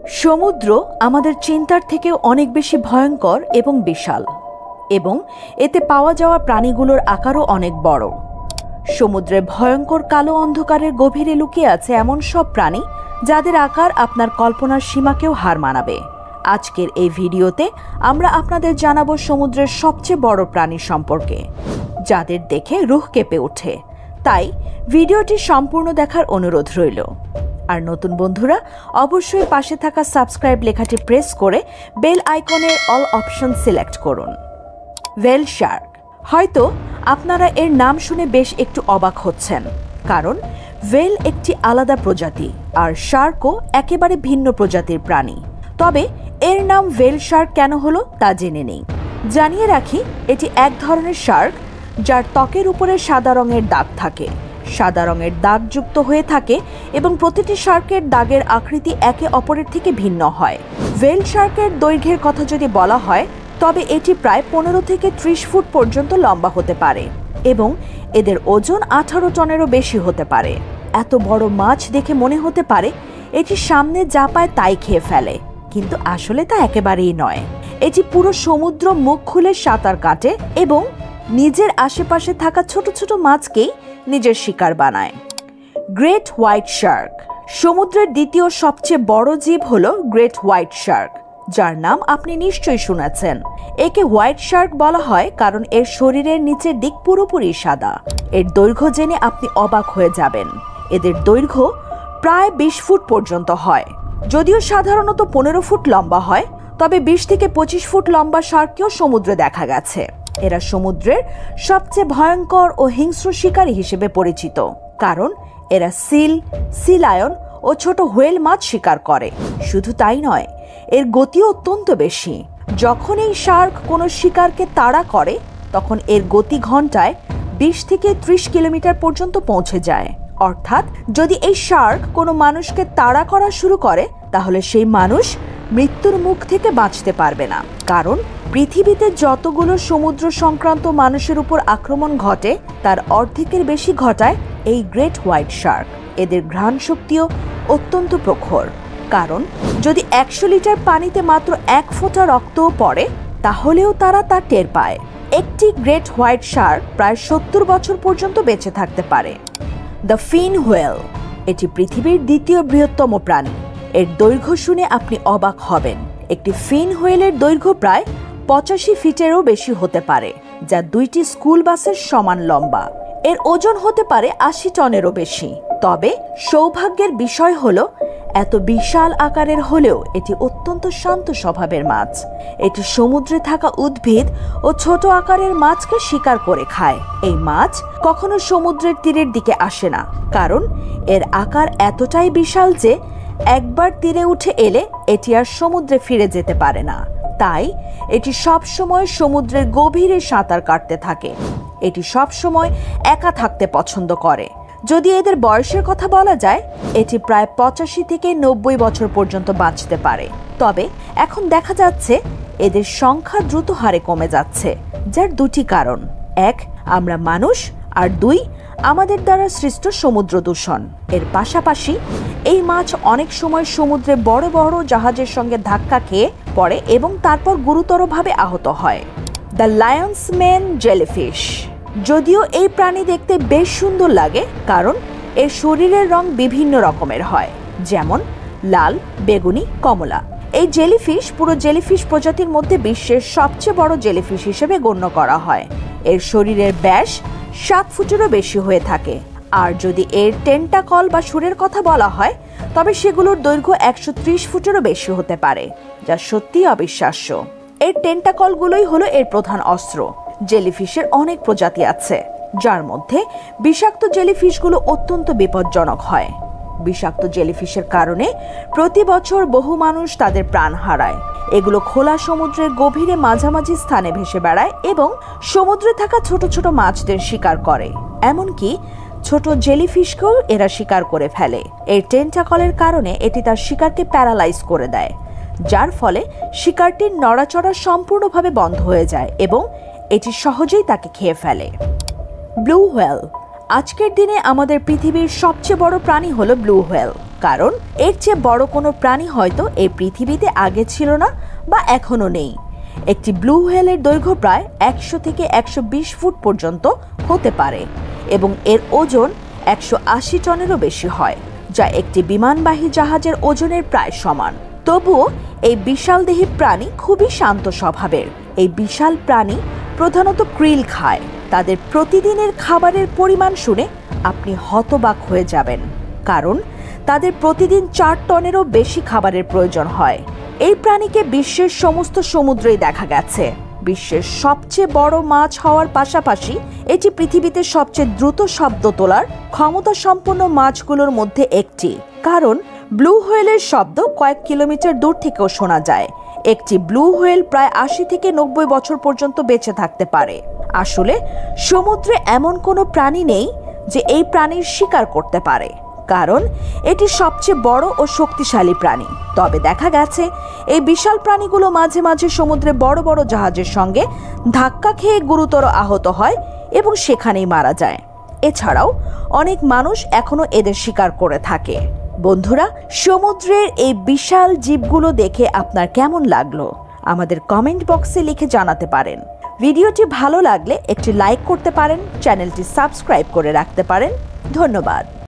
সমুদ্র আমাদের চিন্তার থেকেও অনেক বেশি ভয়ঙ্কর এবং বিশাল, এবং এতে পাওয়া যাওয়া প্রাণীগুলোর আকারও অনেক বড়। সমুদ্রে ভয়ঙ্কর কালো অন্ধকারের গভীরে লুকিয়ে আছে এমন সব প্রাণী যাদের আকার আপনার কল্পনার সীমাকেও হার মানাবে। আজকের এই ভিডিওতে আমরা আপনাদের জানাবো সমুদ্রের সবচেয়ে বড় প্রাণী সম্পর্কে, যাদের দেখে রুহ কেঁপে ওঠে। তাই ভিডিওটি সম্পূর্ণ দেখার অনুরোধ রইল। আর নতুন বন্ধুরা অবশ্যই পাশে থাকা সাবস্ক্রাইব লেখাটি প্রেস করে বেল আইকনের অল অপশন সিলেক্ট করুন। Well Shark. হয়তো আপনারা এর নাম শুনে বেশ একটু অবাক হচ্ছেন, কারণ ওয়েল একটি আলাদা প্রজাতি আর শার্কও একেবারে ভিন্ন প্রজাতির প্রাণী। তবে এর নাম ওয়েল শার্ক কেন হলো তা জেনে নেই। জানিয়ে রাখি, এটি এক ধরনের শার্ক যার ত্বকের উপরে সাদা রঙের দাগ থাকে। সাদা রঙের দাগযুক্ত হয়ে থাকে এবং প্রতিটি শার্কের দাগের আকৃতি একে অপরের থেকে ভিন্ন হয়। ওয়েল শার্কের দৈর্ঘ্যের কথা যদি বলা হয়, তবে এটি প্রায় 15 থেকে 30 ফুট পর্যন্ত লম্বা হতে পারে এবং এদের ওজন 18 টনেরও বেশি হতে পারে। এত বড় মাছ দেখে মনে হতে পারে এটি সামনে যা পায় তাই খেয়ে ফেলে, কিন্তু আসলে তা একেবারেই নয়। এটি পুরো সমুদ্র মুখ খুলে সাঁতার কাটে এবং নিজের আশেপাশে থাকা ছোট ছোট মাছকেই নিজের শিকার বানায়। Great white Shark. সমুদ্রের দ্বিতীয় সবচেয়ে বড় জীব হলো গ্রেট হোয়াইট শার্ক, যার নাম আপনি নিশ্চয়ই শুনেছেন। একে হোয়াইট শার্ক বলা হয় কারণ এর শরীরের নিচের দিক পুরোপুরি সাদা। এর দৈর্ঘ্য জেনে আপনি অবাক হয়ে যাবেন। এদের দৈর্ঘ্য প্রায় 20 ফুট পর্যন্ত হয়। যদিও সাধারণত 15 ফুট লম্বা হয়, তবে 20 থেকে 25 ফুট লম্বা শার্ককেও সমুদ্রে দেখা গেছে। এরা সমুদ্রের সবচেয়ে ভয়ঙ্কর ও হিংস্র শিকারী হিসেবে পরিচিত, কারণ এরা সিল, সি লায়ন ও ছোট হোয়েল মাছ শিকার করে। শুধু তাই নয়, এর গতিও অত্যন্ত বেশি। যখন এই শার্ক কোনো শিকারকে তাড়া করে, তখন এর গতি ঘন্টায় 20 থেকে 30 কিলোমিটার পর্যন্ত পৌঁছে যায়। অর্থাৎ যদি এই শার্ক কোনো মানুষকে তাড়া করা শুরু করে, তাহলে সেই মানুষ মৃত্যুর মুখ থেকে বাঁচতে পারবে না। কারণ পৃথিবীতে যতগুলো সমুদ্র সংক্রান্ত মানুষের উপর আক্রমণ ঘটে, তার অর্ধেকের বেশি ঘটায় এই গ্রেট হোয়াইট শার্ক। এদের ঘ্রাণ শক্তিও অত্যন্ত প্রখর, কারণ যদি 100 লিটার পানিতে মাত্র 1 ফোঁটা রক্তও পড়ে, তাহলেও তারা তা টের পায়। একটি গ্রেট হোয়াইট শার্ক প্রায় 70 বছর পর্যন্ত বেঁচে থাকতে পারে। The fin whale. এটি পৃথিবীর দ্বিতীয় বৃহত্তম প্রাণী। এর দৈর্ঘ্য শুনে আপনি অবাক হবেন। একটি ফিন হোয়েলের দৈর্ঘ্য প্রায় 85 ফিটেরও বেশি হতে পারে, যা 2টি স্কুল বাসের সমান লম্বা। এর ওজন হতে পারে 80 টনেরও বেশি। তবে সৌভাগ্যের বিষয় হলো, এত বিশাল আকারের হলেও এটি অত্যন্ত শান্ত স্বভাবের মাছ। এটি সমুদ্রে থাকা উদ্ভিদ ও ছোট আকারের মাছকে শিকার করে খায়। এই মাছ কখনো সমুদ্রের তীরের দিকে আসে না, কারণ এর আকার এতটাই বিশাল যে একবার তীরে উঠে এলে এটি আর সমুদ্রে ফিরে যেতে পারে না। তাই এটি সব সময় সমুদ্রের গভীরে সাঁতার কাটতে থাকে। এটি সব সময় একা থাকতে পছন্দ করে। যদি এদের বয়সের কথা বলা যায়, এটি প্রায় 85 থেকে 90 বছর পর্যন্ত বাঁচতে পারে। তবে এখন দেখা যাচ্ছে এদের সংখ্যা দ্রুত হারে কমে যাচ্ছে, যার 2টি কারণ। 1, আমরা মানুষ, আর 2, আমাদের দ্বারা সৃষ্ট সমুদ্র দূষণ। এর পাশাপাশি এই মাছ অনেক সময় সমুদ্রে বড় বড় জাহাজের সঙ্গে ধাক্কা খেয়ে পড়ে এবং তারপর গুরুতরভাবে আহত হয়। The lion's mane jellyfish. যদিও এই প্রাণী দেখতে বেশ সুন্দর লাগে, কারণ এর শরীরের রং বিভিন্ন রকমের হয়, যেমন লাল, বেগুনি, কমলা। এই জেলিফিশ পুরো জেলিফিশ প্রজাতির মধ্যে বিশ্বের সবচেয়ে বড় জেলিফিশ হিসেবে গণ্য করা হয়। এর শরীরের ব্যাস 7 ফুটেরও বেশি হয়ে থাকে। আর যদি এর টেন্টাকল বা শুঁড়ের কথা বলা হয়, তবে সেগুলোর দৈর্ঘ্য 130 ফুটেরও বেশি হতে পারে, যা সত্যিই অবিশ্বাস্য। এর টেন্টাকলগুলোই হলো এর প্রধান অস্ত্র। জেলিফিশের অনেক প্রজাতি আছে, যার মধ্যে বিষাক্ত জেলিফিশগুলো অত্যন্ত বিপজ্জনক হয়। বিষাক্ত জেলিফিশের কারণে প্রতি বছর বহু মানুষ তাদের প্রাণ হারায়। এগুলো খোলা সমুদ্রের গভীরে মাঝামাঝি স্থানে ভেসে বেড়ায় এবং সমুদ্রে থাকা ছোট ছোট মাছদের শিকার করে। এমনকি ছোট জেলিফিশকেও এরা শিকার করে ফেলে। এর টেন্টাকলের কারণে এটি তার শিকারকে প্যারালাইজ করে দেয়, যার ফলে শিকারটির নড়াচড়া সম্পূর্ণভাবে বন্ধ হয়ে যায় এবং এটি সহজেই তাকে খেয়ে ফেলে। Blue whale. আজকের দিনে আমাদের পৃথিবীর সবচেয়ে বড় প্রাণী হলো ব্লু হোয়েল, কারণ এর চেয়ে বড় কোনো প্রাণী হয়তো এই পৃথিবীতে আগে ছিল না বা এখনো নেই। একটি ব্লু হোয়েলের দৈর্ঘ্য প্রায় 100 থেকে 120 ফুট পর্যন্ত হতে পারে এবং এর ওজন 180 টনেরও বেশি হয়, যা একটি বিমানবাহী জাহাজের ওজনের প্রায় সমান। তবুও এই বিশালদেহী প্রাণী খুবই শান্ত স্বভাবের। এই বিশাল প্রাণী প্রধানত krill খায়। তাদের প্রতিদিনের খাবারের পরিমাণ শুনে আপনি হতবাক হয়ে যাবেন, কারণ তাদের প্রতিদিন 4 টনেরও বেশি খাবারের প্রয়োজন হয়। এই প্রাণীকে বিশ্বের সমস্ত সমুদ্রেই দেখা গেছে। বিশ্বের সবচেয়ে বড় মাছ হওয়ার পাশাপাশি এটি পৃথিবীতে সবচেয়ে দ্রুত শব্দ তোলার ক্ষমতা সম্পন্ন মাছগুলোর মধ্যে একটি, কারণ ব্লু হোয়েলের শব্দ কয়েক কিলোমিটার দূর থেকেও শোনা যায়। একটি ব্লু হোয়েল প্রায় 80 থেকে 90 বছর পর্যন্ত বেঁচে থাকতে পারে। আসলে সমুদ্রে এমন কোনো প্রাণী নেই যে এই প্রাণীর শিকার করতে পারে, কারণ এটি সবচেয়ে বড় ও শক্তিশালী প্রাণী। তবে দেখা গেছে এই বিশাল প্রাণীগুলো মাঝে মাঝে সমুদ্রে বড় বড় জাহাজের সঙ্গে ধাক্কা খেয়ে গুরুতর আহত হয় এবং সেখানেই মারা যায়। এছাড়াও অনেক মানুষ এখনো এদের শিকার করে থাকে। বন্ধুরা, সমুদ্রের এই বিশাল জীবগুলো দেখে আপনার কেমন লাগলো আমাদের কমেন্ট বক্সে লিখে জানাতে পারেন। ভিডিওটি ভালো লাগলে একটি লাইক করতে পারেন, চ্যানেলটি সাবস্ক্রাইব করে রাখতে পারেন। ধন্যবাদ।